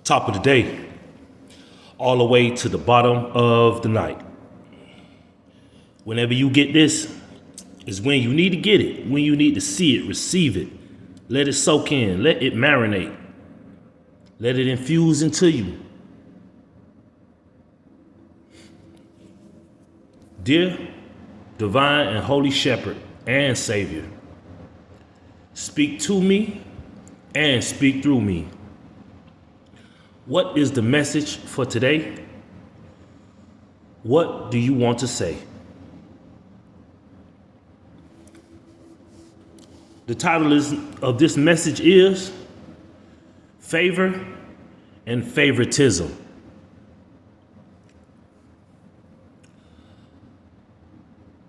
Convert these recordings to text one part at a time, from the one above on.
top of the day, all the way to the bottom of the night. Whenever you get this, is when you need to get it, when you need to see it, receive it. Let it soak in, let it marinate. Let it infuse into you. Dear divine and holy shepherd and savior, speak to me and speak through me. What is the message for today? What do you want to say? The title of this message is Favor and Favoritism.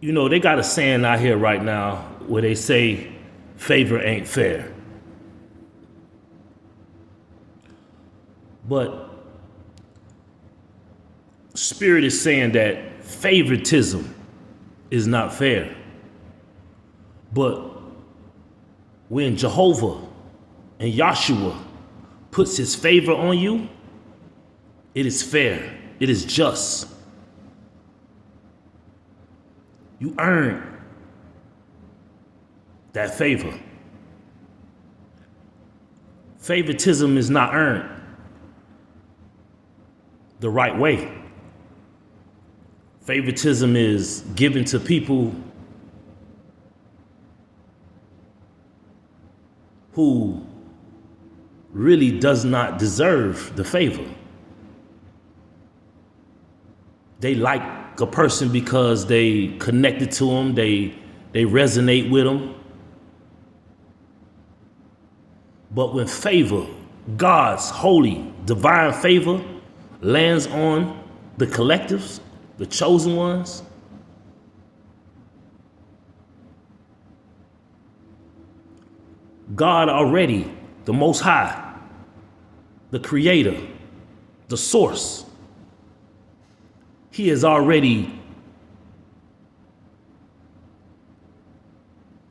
You know, they got a saying out here right now where they say favor ain't fair. But Spirit is saying that favoritism is not fair. But when Jehovah and Yahshua puts his favor on you, it is fair. It is just. You earn that favor. Favoritism is not earned the right way. Favoritism is given to people who really does not deserve the favor. They like a person because they connected to them, they resonate with them. But when favor, God's holy, divine favor, lands on the collectives, the chosen ones, God already, the Most High, the Creator, the Source, He has already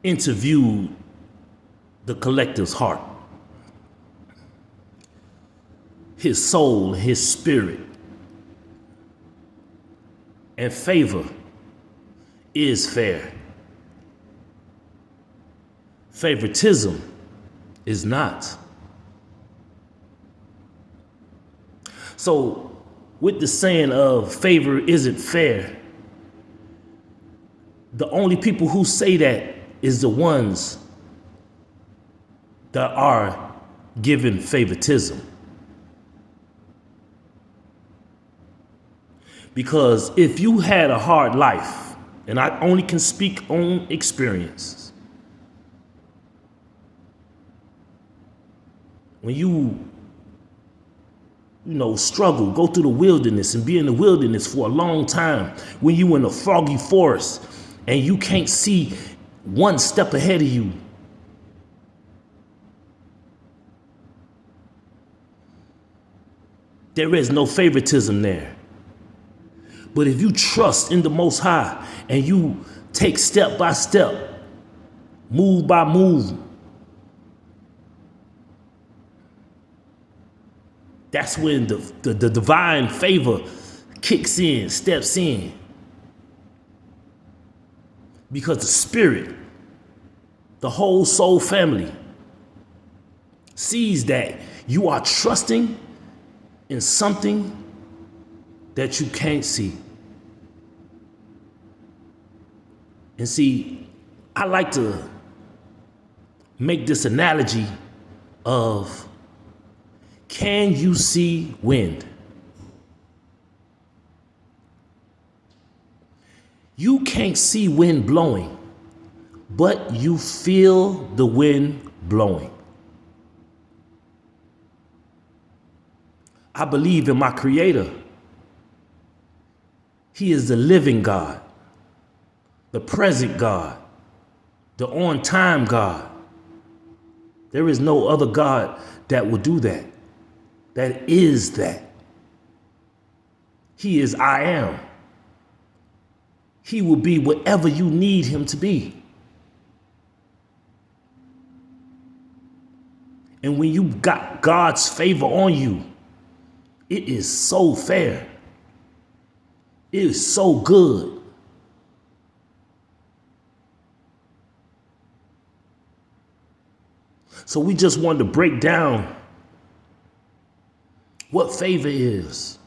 interviewed the collective's heart, his soul, his spirit. And favor is fair. Favoritism is not. So, with the saying of favor isn't fair, the only people who say that is the ones that are given favoritism. Because if you had a hard life, and I only can speak on experience, when you struggle, go through the wilderness and be in the wilderness for a long time, when you in a foggy forest and you can't see one step ahead of you, there is no favoritism there. But if you trust in the Most High and you take step by step, move by move, that's when the divine favor kicks in, steps in. Because the Spirit, the whole soul family, sees that you are trusting in something that you can't see. And see, I like to make this analogy of, can you see wind? You can't see wind blowing, but you feel the wind blowing. I believe in my Creator. He is the living God, the present God, the on-time God. There is no other God that will do that. That is that. He is I am. He will be whatever you need him to be. And when you got God's favor on you, It is so fair. It is so good. So we just wanted to break down what favor is.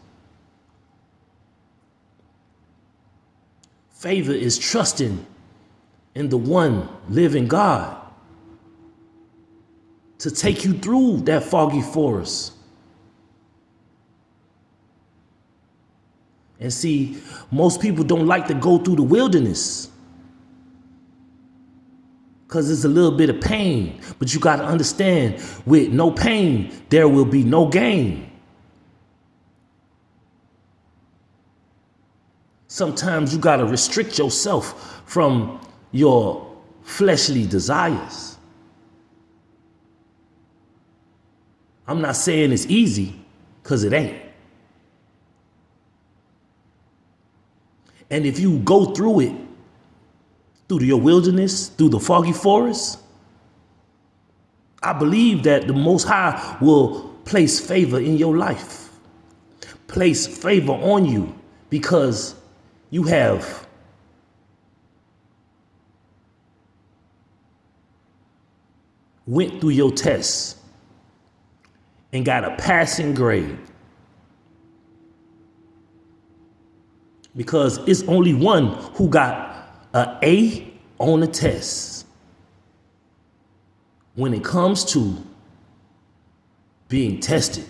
Favor is trusting in the one living God to take you through that foggy forest. And see, most people don't like to go through the wilderness because it's a little bit of pain. But you got to understand, with no pain, there will be no gain. Sometimes you got to restrict yourself from your fleshly desires. I'm not saying it's easy, because it ain't. And if you go through it, through your wilderness, through the foggy forest, I believe that the Most High will place favor in your life, place favor on you, because you have went through your tests and got a passing grade. Because it's only one who got an A on the test when it comes to being tested.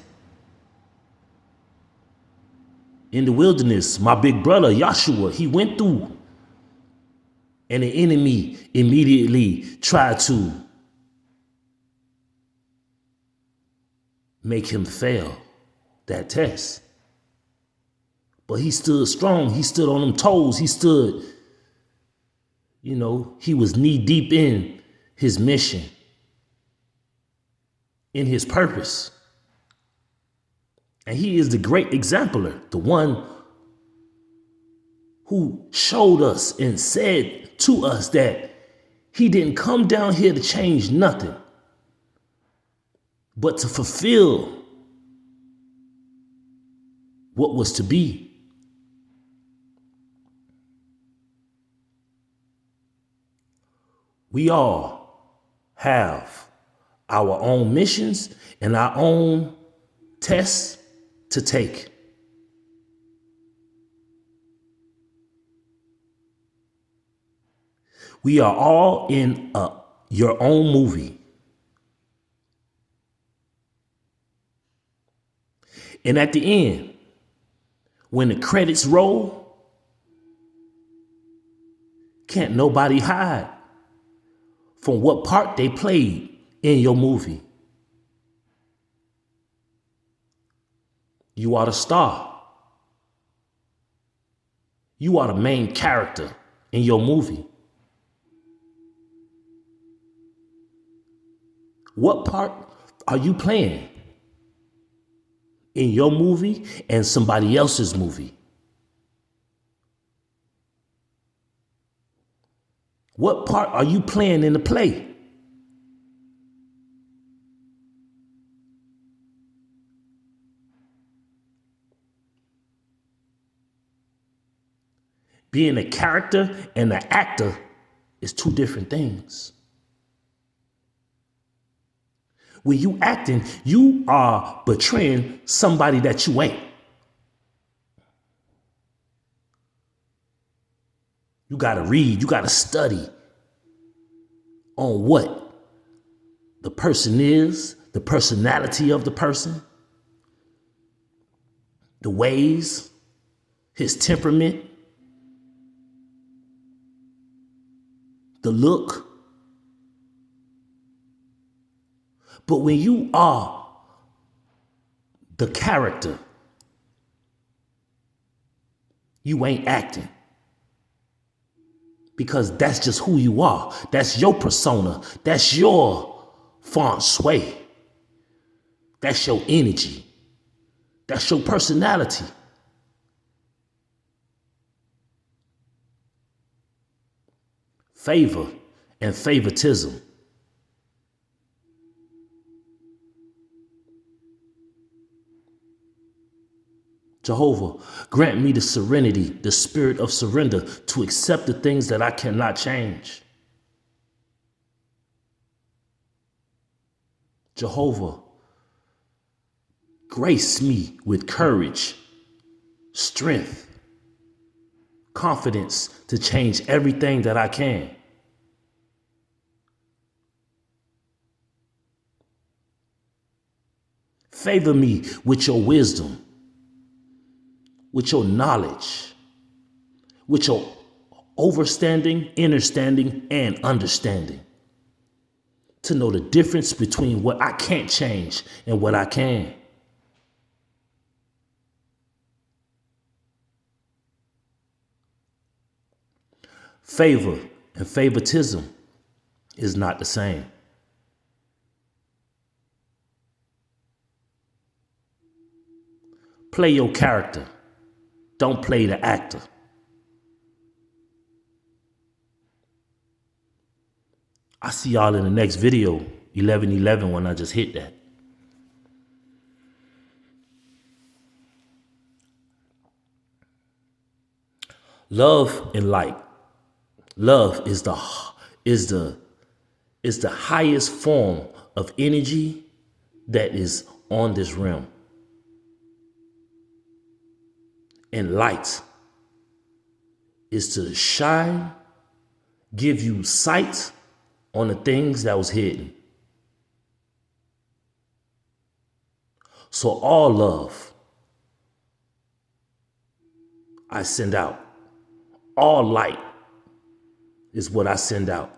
In the wilderness, my big brother, Joshua, he went through, and the enemy immediately tried to make him fail that test. But he stood strong. He stood on them toes. He stood, he was knee deep in his mission, in his purpose. And he is the great exemplar, the one who showed us and said to us that he didn't come down here to change nothing, but to fulfill what was to be. We all have our own missions and our own tests to take. We are all in your own movie. And at the end, when the credits roll, can't nobody hide from what part they played in your movie. You are the star. You are the main character in your movie. What part are you playing in your movie and somebody else's movie? What part are you playing in the play? Being a character and an actor is two different things. When you acting, you are portraying somebody that you ain't. You gotta read, you gotta study on what the person is, the personality of the person, the ways, his temperament, the look. But when you are the character, you ain't acting. Because that's just who you are. That's your persona. That's your feng shui. That's your energy. That's your personality. Favor and favoritism Jehovah, grant me the serenity, the spirit of surrender to accept the things that I cannot change. Jehovah, grace me with courage, strength, confidence to change everything that I can. Favor me with your wisdom, with your knowledge, with your overstanding, understanding, and understanding. To know the difference between what I can't change and what I can. Favor and favoritism is not the same. Play your character. Don't play the actor. I see y'all in the next video, 11:11, when I just hit that. Love and light. Love is the highest form of energy that is on this realm. And light is to shine, give you sight on the things that was hidden. So all love I send out. All light is what I send out.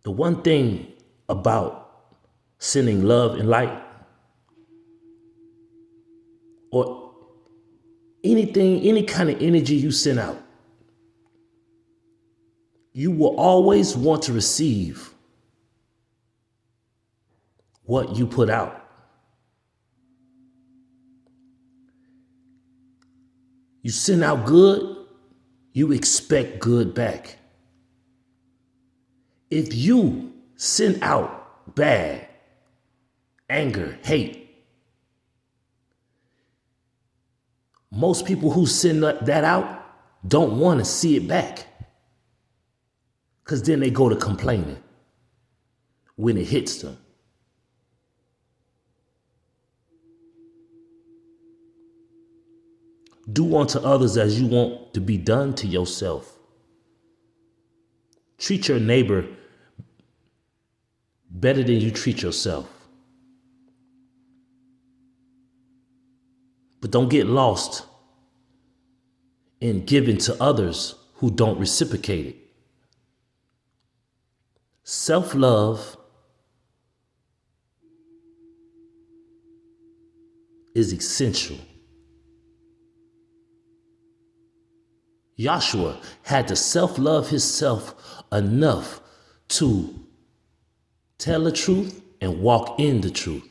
The one thing about sending love and light, or anything, any kind of energy you send out, you will always want to receive what you put out. You send out good, you expect good back. If you send out bad, anger, hate, most people who send that out don't want to see it back. Because then they go to complaining when it hits them. Do unto others as you want to be done to yourself. Treat your neighbor better than you treat yourself. But don't get lost in giving to others who don't reciprocate it. Self-love is essential. Joshua had to self-love himself enough to tell the truth and walk in the truth.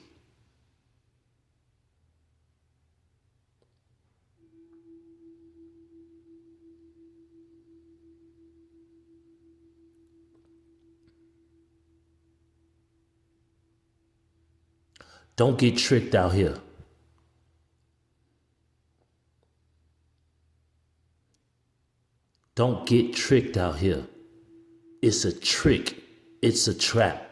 Don't get tricked out here. Don't get tricked out here. It's a trick. It's a trap.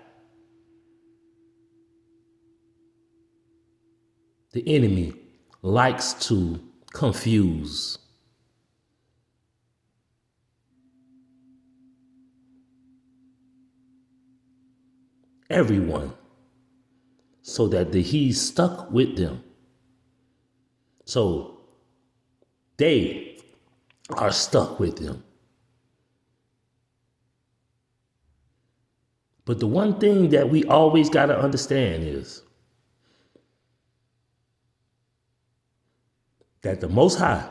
The enemy likes to confuse. Everyone, so that he's stuck with them. So they are stuck with him. But the one thing that we always got to understand is that the Most High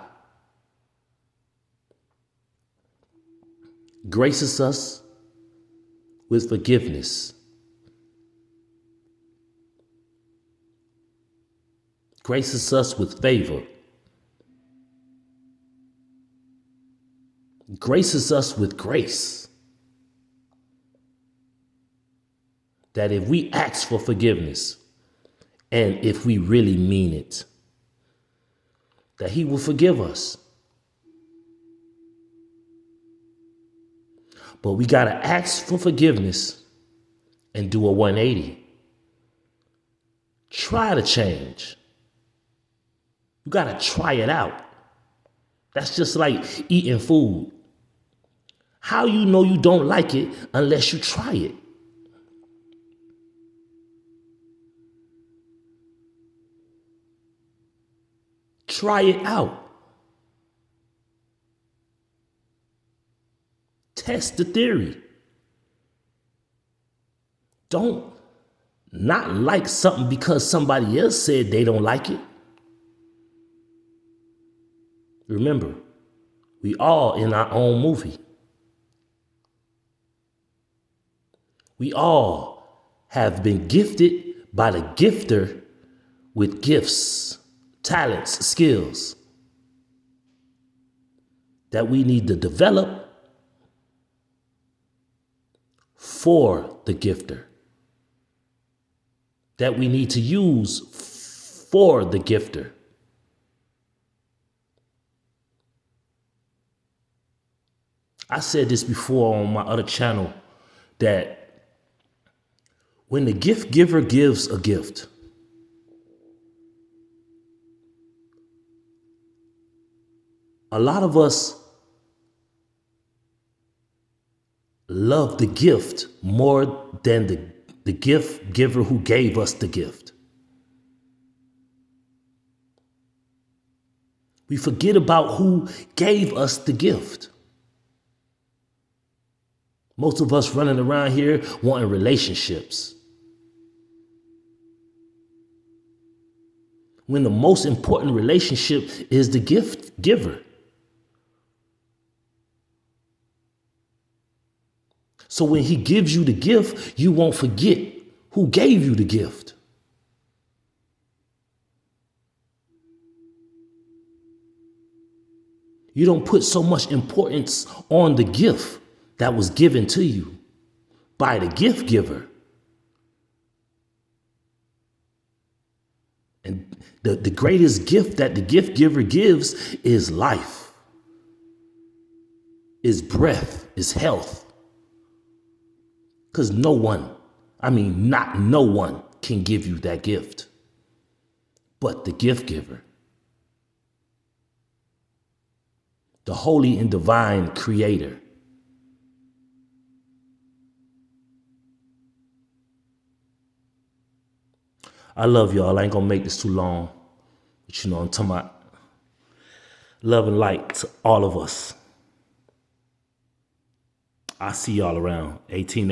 graces us with forgiveness, graces us with favor, graces us with grace. That if we ask for forgiveness, and if we really mean it, that he will forgive us. But we got to ask for forgiveness and do a 180. Try to change. You got to try it out. That's just like eating food. How you know you don't like it unless you try it? Try it out. Test the theory. Don't not like something because somebody else said they don't like it. Remember, we all in our own movie. We all have been gifted by the gifter with gifts, talents, skills that we need to develop for the gifter, that we need to use for the gifter. I said this before on my other channel, that when the gift giver gives a gift, a lot of us love the gift more than the gift giver who gave us the gift. We forget about who gave us the gift. Most of us running around here wanting relationships, when the most important relationship is the gift giver. So when he gives you the gift, you won't forget who gave you the gift. You don't put so much importance on the gift that was given to you by the gift giver. And the greatest gift that the gift giver gives is life, is breath, is health. Because no one can give you that gift but the gift giver, the holy and divine creator. I love y'all. I ain't gonna make this too long. But I'm talking about love and light to all of us. I see y'all around 18.